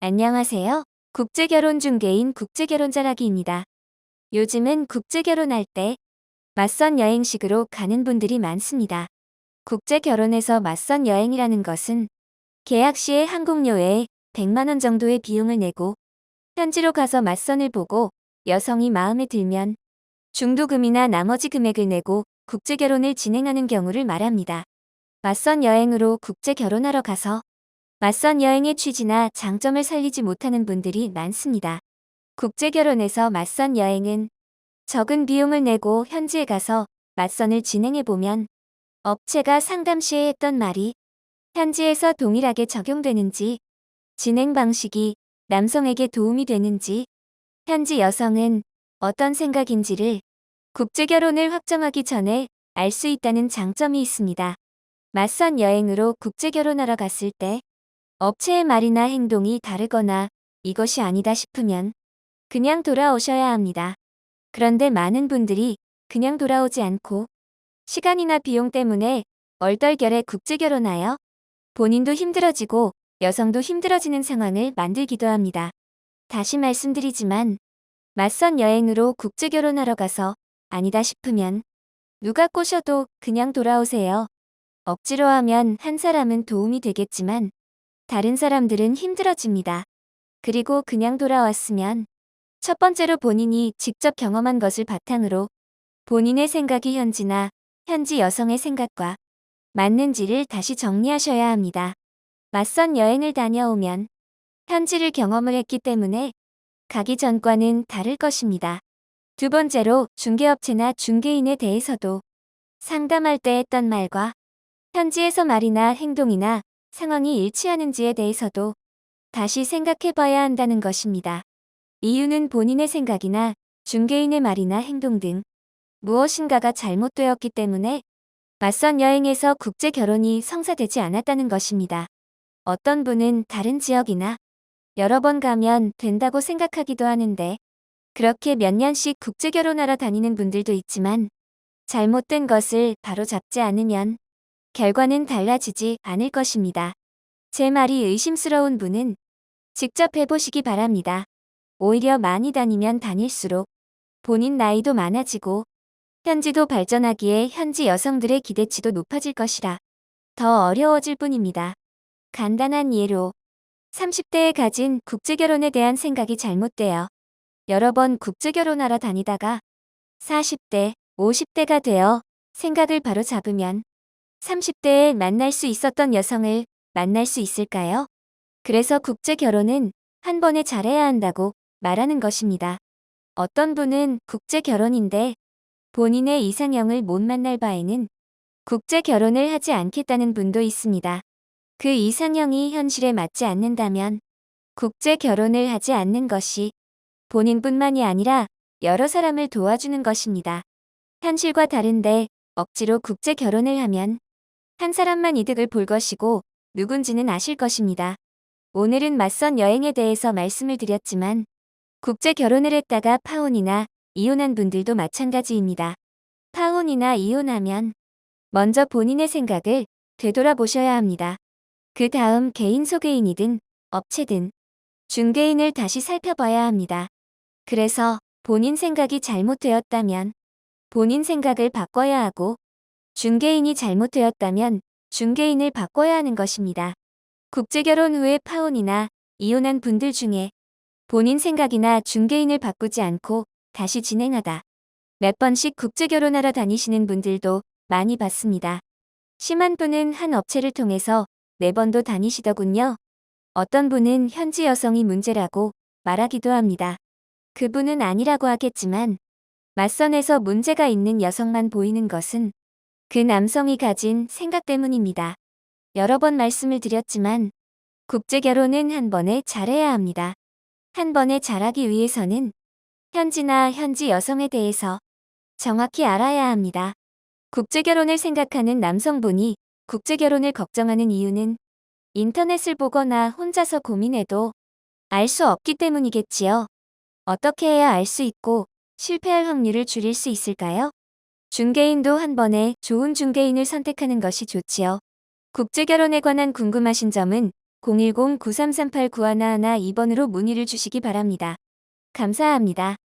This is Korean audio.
안녕하세요. 국제결혼 중개인 국제결혼자라기입니다. 요즘은 국제결혼할 때 맞선 여행식으로 가는 분들이 많습니다. 국제결혼에서 맞선 여행이라는 것은 계약 시에 항공료에 100만 원 정도의 비용을 내고 현지로 가서 맞선을 보고 여성이 마음에 들면 중도금이나 나머지 금액을 내고 국제결혼을 진행하는 경우를 말합니다. 맞선 여행으로 국제결혼하러 가서 맞선 여행의 취지나 장점을 살리지 못하는 분들이 많습니다. 국제결혼에서 맞선 여행은 적은 비용을 내고 현지에 가서 맞선을 진행해보면 업체가 상담 시에 했던 말이 현지에서 동일하게 적용되는지, 진행 방식이 남성에게 도움이 되는지, 현지 여성은 어떤 생각인지를 국제결혼을 확정하기 전에 알 수 있다는 장점이 있습니다. 맞선 여행으로 국제결혼하러 갔을 때 업체의 말이나 행동이 다르거나 이것이 아니다 싶으면 그냥 돌아오셔야 합니다. 그런데 많은 분들이 그냥 돌아오지 않고 시간이나 비용 때문에 얼떨결에 국제결혼하여 본인도 힘들어지고 여성도 힘들어지는 상황을 만들기도 합니다. 다시 말씀드리지만 맞선 여행으로 국제결혼하러 가서 아니다 싶으면 누가 꼬셔도 그냥 돌아오세요. 억지로 하면 한 사람은 도움이 되겠지만 다른 사람들은 힘들어집니다. 그리고 그냥 돌아왔으면 첫 번째로 본인이 직접 경험한 것을 바탕으로 본인의 생각이 현지나 현지 여성의 생각과 맞는지를 다시 정리하셔야 합니다. 맞선 여행을 다녀오면 현지를 경험을 했기 때문에 가기 전과는 다를 것입니다. 두 번째로 중개업체나 중개인에 대해서도 상담할 때 했던 말과 현지에서 말이나 행동이나 상황이 일치하는지에 대해서도 다시 생각해 봐야 한다는 것입니다. 이유는 본인의 생각이나 중개인의 말이나 행동 등 무엇인가가 잘못되었기 때문에 맞선 여행에서 국제 결혼이 성사되지 않았다는 것입니다. 어떤 분은 다른 지역이나 여러 번 가면 된다고 생각하기도 하는데 그렇게 몇 년씩 국제 결혼하러 다니는 분들도 있지만 잘못된 것을 바로 잡지 않으면 결과는 달라지지 않을 것입니다. 제 말이 의심스러운 분은 직접 해보시기 바랍니다. 오히려 많이 다니면 다닐수록 본인 나이도 많아지고 현지도 발전하기에 현지 여성들의 기대치도 높아질 것이라 더 어려워질 뿐입니다. 간단한 예로 30대에 가진 국제결혼에 대한 생각이 잘못되어 여러 번 국제결혼하러 다니다가 40대, 50대가 되어 생각을 바로 잡으면 30대에 만날 수 있었던 여성을 만날 수 있을까요? 그래서 국제결혼은 한 번에 잘해야 한다고 말하는 것입니다. 어떤 분은 국제결혼인데 본인의 이상형을 못 만날 바에는 국제결혼을 하지 않겠다는 분도 있습니다. 그 이상형이 현실에 맞지 않는다면 국제결혼을 하지 않는 것이 본인뿐만이 아니라 여러 사람을 도와주는 것입니다. 현실과 다른데 억지로 국제결혼을 하면 한 사람만 이득을 볼 것이고 누군지는 아실 것입니다. 오늘은 맞선 여행에 대해서 말씀을 드렸지만 국제 결혼을 했다가 파혼이나 이혼한 분들도 마찬가지입니다. 파혼이나 이혼하면 먼저 본인의 생각을 되돌아보셔야 합니다. 그 다음 개인 소개인이든 업체든 중개인을 다시 살펴봐야 합니다. 그래서 본인 생각이 잘못되었다면 본인 생각을 바꿔야 하고 중개인이 잘못되었다면 중개인을 바꿔야 하는 것입니다. 국제결혼 후에 파혼이나 이혼한 분들 중에 본인 생각이나 중개인을 바꾸지 않고 다시 진행하다 몇 번씩 국제결혼하러 다니시는 분들도 많이 봤습니다. 심한 분은 한 업체를 통해서 4번도 다니시더군요. 어떤 분은 현지 여성이 문제라고 말하기도 합니다. 그분은 아니라고 하겠지만 맞선에서 문제가 있는 여성만 보이는 것은 그 남성이 가진 생각 때문입니다. 여러 번 말씀을 드렸지만 국제결혼은 한 번에 잘해야 합니다. 한 번에 잘하기 위해서는 현지나 현지 여성에 대해서 정확히 알아야 합니다. 국제결혼을 생각하는 남성분이 국제결혼을 걱정하는 이유는 인터넷을 보거나 혼자서 고민해도 알 수 없기 때문이겠지요. 어떻게 해야 알 수 있고 실패할 확률을 줄일 수 있을까요? 중개인도 한 번에 좋은 중개인을 선택하는 것이 좋지요. 국제결혼에 관한 궁금하신 점은 010-9338-9111 2번으로 문의를 주시기 바랍니다. 감사합니다.